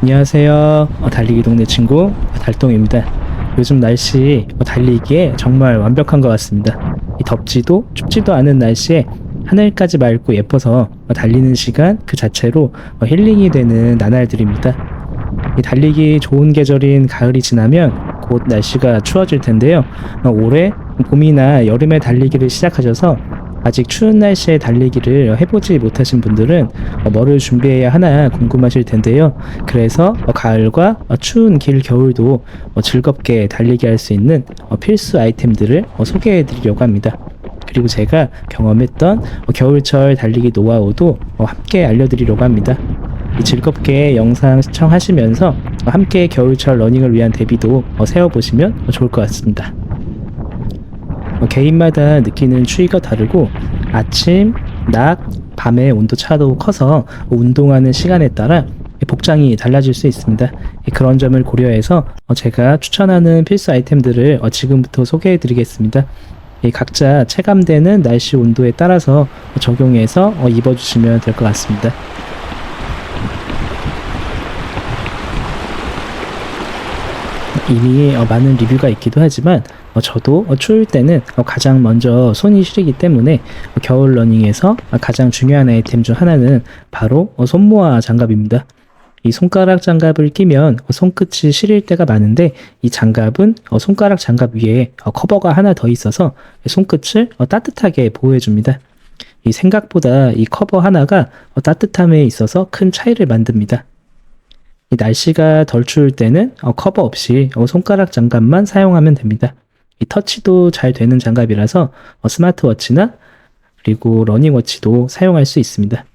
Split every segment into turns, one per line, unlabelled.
안녕하세요. 달리기 동네 친구 달동입니다. 요즘 날씨 달리기에 정말 완벽한 것 같습니다. 이 덥지도 춥지도 않은 날씨에 하늘까지 맑고 예뻐서 달리는 시간 그 자체로 힐링이 되는 나날들입니다. 이 달리기 좋은 계절인 가을이 지나면 곧 날씨가 추워질 텐데요. 올해 봄이나 여름에 달리기를 시작하셔서 아직 추운 날씨에 달리기를 해보지 못하신 분들은 뭐를 준비해야 하나 궁금하실 텐데요. 그래서 가을과 추운 길 겨울도 즐겁게 달리기 할 수 있는 필수 아이템들을 소개해 드리려고 합니다. 그리고 제가 경험했던 겨울철 달리기 노하우도 함께 알려드리려고 합니다. 즐겁게 영상 시청하시면서 함께 겨울철 러닝을 위한 대비도 세워보시면 좋을 것 같습니다. 개인마다 느끼는 추위가 다르고 아침, 낮, 밤의 온도 차도 커서 운동하는 시간에 따라 복장이 달라질 수 있습니다. 그런 점을 고려해서 제가 추천하는 필수 아이템들을 지금부터 소개해 드리겠습니다. 각자 체감되는 날씨 온도에 따라서 적용해서 입어주시면 될 것 같습니다. 이미 많은 리뷰가 있기도 하지만 저도 추울 때는 가장 먼저 손이 시리기 때문에 겨울 러닝에서 가장 중요한 아이템 중 하나는 바로 손모아 장갑입니다. 이 손가락 장갑을 끼면 손끝이 시릴 때가 많은데 이 장갑은 손가락 장갑 위에 커버가 하나 더 있어서 손끝을 따뜻하게 보호해줍니다. 이 생각보다 이 커버 하나가 따뜻함에 있어서 큰 차이를 만듭니다. 이 날씨가 덜 추울 때는 커버 없이 손가락 장갑만 사용하면 됩니다. 이 터치도 잘 되는 장갑이라서 스마트워치나 그리고 러닝워치도 사용할 수 있습니다.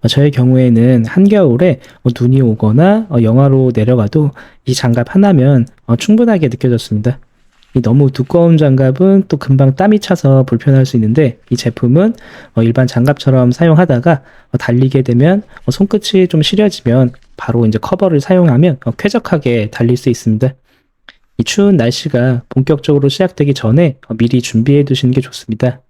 저의 경우에는 한겨울에 눈이 오거나 영하로 내려가도 이 장갑 하나면 충분하게 느껴졌습니다. 이 너무 두꺼운 장갑은 또 금방 땀이 차서 불편할 수 있는데 이 제품은 일반 장갑처럼 사용하다가 달리게 되면 손끝이 좀 시려지면 바로 이제 커버를 사용하면 쾌적하게 달릴 수 있습니다. 이 추운 날씨가 본격적으로 시작되기 전에 미리 준비해 두시는 게 좋습니다.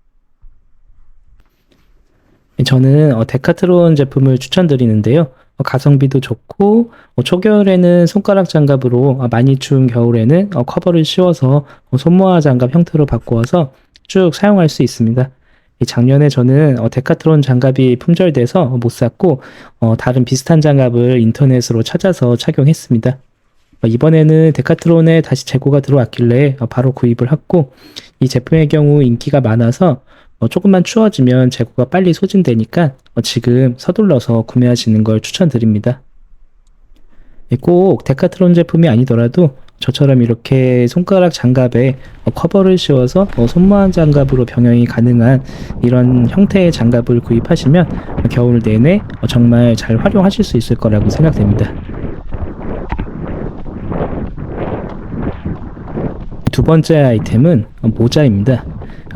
저는 데카트론 제품을 추천드리는데요. 가성비도 좋고 초겨울에는 손가락 장갑으로 많이 추운 겨울에는 커버를 씌워서 손모아 장갑 형태로 바꾸어서 쭉 사용할 수 있습니다. 작년에 저는 데카트론 장갑이 품절돼서 못 샀고 다른 비슷한 장갑을 인터넷으로 찾아서 착용했습니다. 이번에는 데카트론에 다시 재고가 들어왔길래 바로 구입을 했고 이 제품의 경우 인기가 많아서 조금만 추워지면 재고가 빨리 소진되니까 지금 서둘러서 구매하시는 걸 추천드립니다. 꼭 데카트론 제품이 아니더라도 저처럼 이렇게 손가락 장갑에 커버를 씌워서 손모아 장갑으로 병행이 가능한 이런 형태의 장갑을 구입하시면 겨울 내내 정말 잘 활용하실 수 있을 거라고 생각됩니다. 두 번째 아이템은 모자입니다.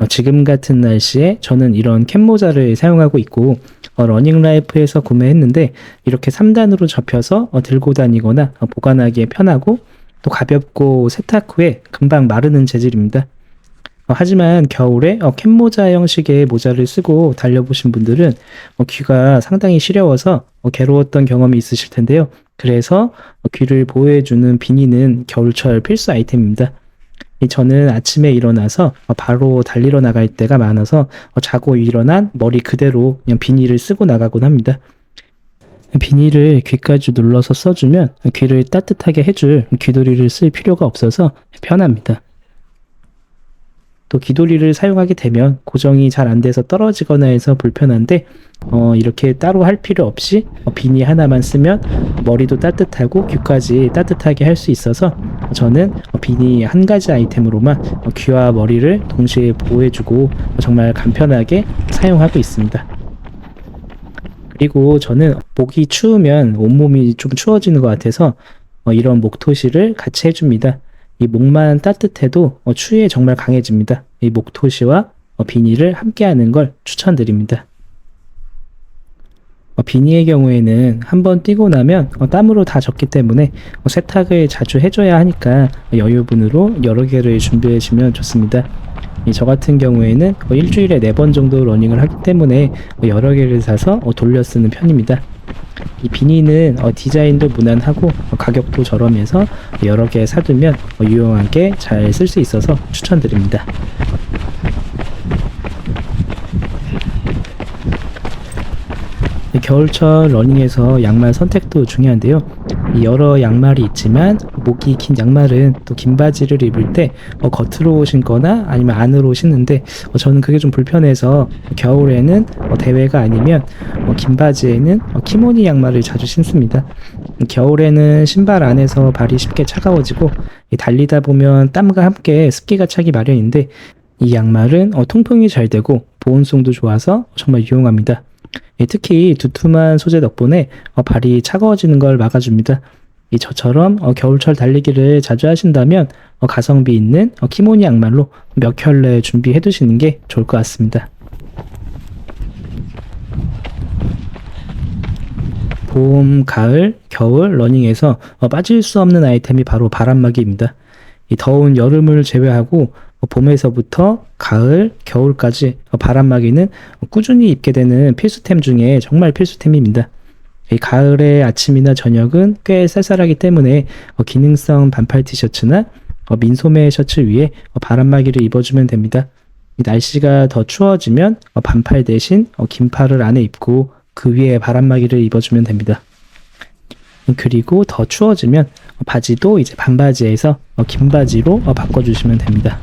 지금 같은 날씨에 저는 이런 캡모자를 사용하고 있고 러닝라이프에서 구매했는데 이렇게 3단으로 접혀서 들고 다니거나 보관하기에 편하고 또 가볍고 세탁 후에 금방 마르는 재질입니다. 하지만 겨울에 캡모자 형식의 모자를 쓰고 달려보신 분들은 귀가 상당히 시려워서 괴로웠던 경험이 있으실 텐데요. 그래서 귀를 보호해주는 비니는 겨울철 필수 아이템입니다. 저는 아침에 일어나서 바로 달리러 나갈 때가 많아서 자고 일어난 머리 그대로 그냥 비닐을 쓰고 나가곤 합니다. 비닐을 귀까지 눌러서 써주면 귀를 따뜻하게 해줄 귀돌이를 쓸 필요가 없어서 편합니다. 또 귀돌이를 사용하게 되면 고정이 잘 안 돼서 떨어지거나 해서 불편한데 이렇게 따로 할 필요 없이 비니 하나만 쓰면 머리도 따뜻하고 귀까지 따뜻하게 할 수 있어서 저는 비니 한 가지 아이템으로만 귀와 머리를 동시에 보호해주고 정말 간편하게 사용하고 있습니다. 그리고 저는 목이 추우면 온몸이 좀 추워지는 것 같아서 이런 목토시를 같이 해줍니다. 이 목만 따뜻해도 추위에 정말 강해집니다. 이 목토시와 비니를 함께 하는 걸 추천드립니다. 비니의 경우에는 한번 뛰고 나면 땀으로 다 젖기 때문에 세탁을 자주 해줘야 하니까 여유분으로 여러 개를 준비해 주시면 좋습니다. 저 같은 경우에는 일주일에 4번 정도 러닝을 하기 때문에 여러 개를 사서 돌려 쓰는 편입니다. 이 비니는 디자인도 무난하고 가격도 저렴해서 여러 개 사두면 유용하게 잘 쓸 수 있어서 추천드립니다. 겨울철 러닝에서 양말 선택도 중요한데요. 여러 양말이 있지만 목이 긴 양말은 또 긴 바지를 입을 때 겉으로 신거나 아니면 안으로 신는데 저는 그게 좀 불편해서 겨울에는 대회가 아니면 긴 바지에는 키모니 양말을 자주 신습니다. 겨울에는 신발 안에서 발이 쉽게 차가워지고 달리다 보면 땀과 함께 습기가 차기 마련인데 이 양말은 통풍이 잘 되고 보온성도 좋아서 정말 유용합니다. 특히 두툼한 소재 덕분에 발이 차가워지는 걸 막아줍니다. 저처럼 겨울철 달리기를 자주 하신다면 가성비 있는 키모니 양말로 몇 켤레 준비해 두시는 게 좋을 것 같습니다. 봄, 가을, 겨울 러닝에서 빠질 수 없는 아이템이 바로 바람막이입니다. 이 더운 여름을 제외하고 봄에서부터 가을, 겨울까지 바람막이는 꾸준히 입게 되는 필수템 중에 정말 필수템입니다. 이 가을의 아침이나 저녁은 꽤 쌀쌀하기 때문에 기능성 반팔 티셔츠나 민소매 셔츠 위에 바람막이를 입어주면 됩니다. 날씨가 더 추워지면 반팔 대신 긴팔을 안에 입고 그 위에 바람막이를 입어주면 됩니다. 그리고 더 추워지면 바지도 이제 반바지에서 긴 바지로 바꿔주시면 됩니다.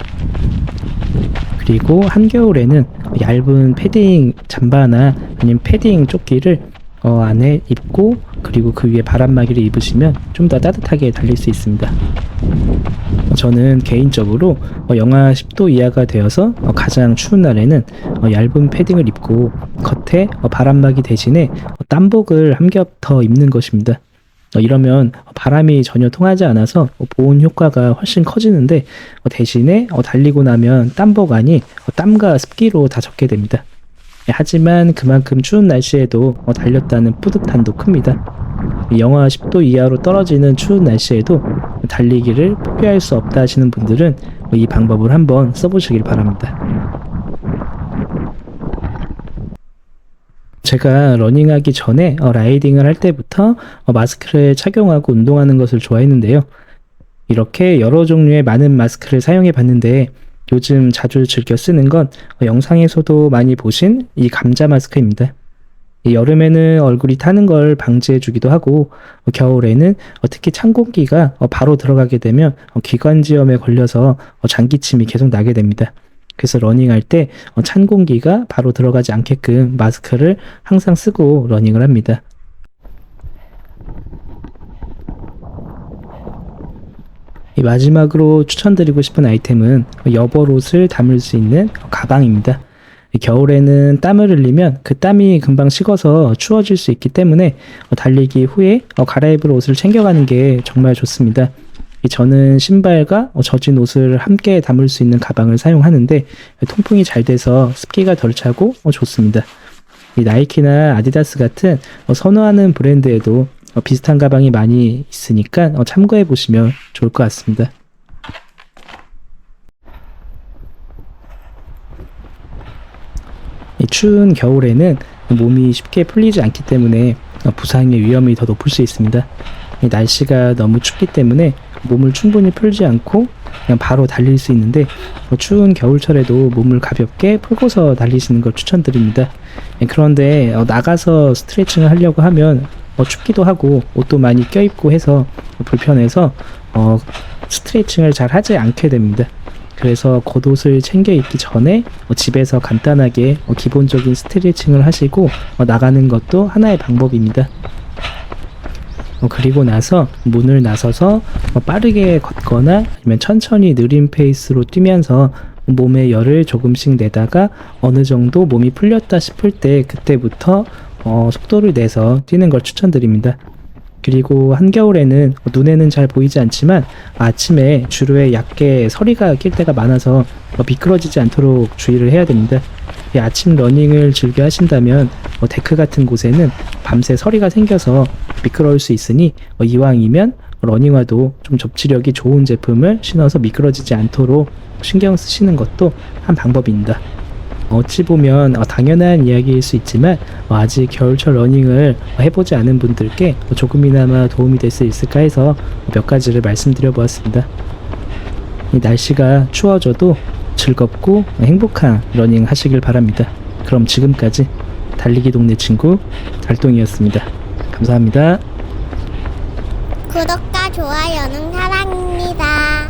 그리고 한겨울에는 얇은 패딩 잠바나 아니면 패딩 조끼를 안에 입고 그리고 그 위에 바람막이를 입으시면 좀 더 따뜻하게 달릴 수 있습니다. 저는 개인적으로 영하 10도 이하가 되어서 가장 추운 날에는 얇은 패딩을 입고 겉에 바람막이 대신에 땀복을 한 겹 더 입는 것입니다. 이러면 바람이 전혀 통하지 않아서 보온 효과가 훨씬 커지는데 대신에 달리고 나면 땀보관이 땀과 습기로 다 적게 됩니다. 하지만 그만큼 추운 날씨에도 달렸다는 뿌듯함도 큽니다. 영하 10도 이하로 떨어지는 추운 날씨에도 달리기를 포기할 수 없다 하시는 분들은 이 방법을 한번 써보시길 바랍니다. 제가 러닝하기 전에 라이딩을 할 때부터 마스크를 착용하고 운동하는 것을 좋아했는데요. 이렇게 여러 종류의 많은 마스크를 사용해 봤는데 요즘 자주 즐겨 쓰는 건 영상에서도 많이 보신 이 감자 마스크입니다. 여름에는 얼굴이 타는 걸 방지해 주기도 하고 겨울에는 특히 찬 공기가 바로 들어가게 되면 기관지염에 걸려서 장기침이 계속 나게 됩니다. 그래서 러닝할 때 찬 공기가 바로 들어가지 않게끔 마스크를 항상 쓰고 러닝을 합니다. 마지막으로 추천드리고 싶은 아이템은 여벌옷을 담을 수 있는 가방입니다. 겨울에는 땀을 흘리면 그 땀이 금방 식어서 추워질 수 있기 때문에 달리기 후에 갈아입을 옷을 챙겨가는 게 정말 좋습니다. 저는 신발과 젖은 옷을 함께 담을 수 있는 가방을 사용하는데 통풍이 잘 돼서 습기가 덜 차고 좋습니다. 나이키나 아디다스 같은 선호하는 브랜드에도 비슷한 가방이 많이 있으니까 참고해 보시면 좋을 것 같습니다. 추운 겨울에는 몸이 쉽게 풀리지 않기 때문에 부상의 위험이 더 높을 수 있습니다. 날씨가 너무 춥기 때문에 몸을 충분히 풀지 않고 그냥 바로 달릴 수 있는데 추운 겨울철에도 몸을 가볍게 풀고서 달리시는 걸 추천드립니다. 그런데 나가서 스트레칭을 하려고 하면 춥기도 하고 옷도 많이 껴입고 해서 불편해서 스트레칭을 잘 하지 않게 됩니다. 그래서 겉옷을 챙겨 입기 전에 집에서 간단하게 기본적인 스트레칭을 하시고 나가는 것도 하나의 방법입니다. 그리고 나서 문을 나서서 빠르게 걷거나 아니면 천천히 느린 페이스로 뛰면서 몸에 열을 조금씩 내다가 어느 정도 몸이 풀렸다 싶을 때 그때부터 속도를 내서 뛰는 걸 추천드립니다. 그리고 한겨울에는 눈에는 잘 보이지 않지만 아침에 주로에 얕게 서리가 낄 때가 많아서 미끄러지지 않도록 주의를 해야 됩니다. 아침 러닝을 즐겨 하신다면 데크 같은 곳에는 밤새 서리가 생겨서 미끄러울 수 있으니 이왕이면 러닝화도 좀 접지력이 좋은 제품을 신어서 미끄러지지 않도록 신경 쓰시는 것도 한 방법입니다. 어찌 보면 당연한 이야기일 수 있지만 아직 겨울철 러닝을 해보지 않은 분들께 조금이나마 도움이 될 수 있을까 해서 몇 가지를 말씀드려 보았습니다. 이 날씨가 추워져도 즐겁고 행복한 러닝 하시길 바랍니다. 그럼 지금까지 달리기 동네 친구 달동이었습니다. 감사합니다.
구독과 좋아요는 사랑입니다.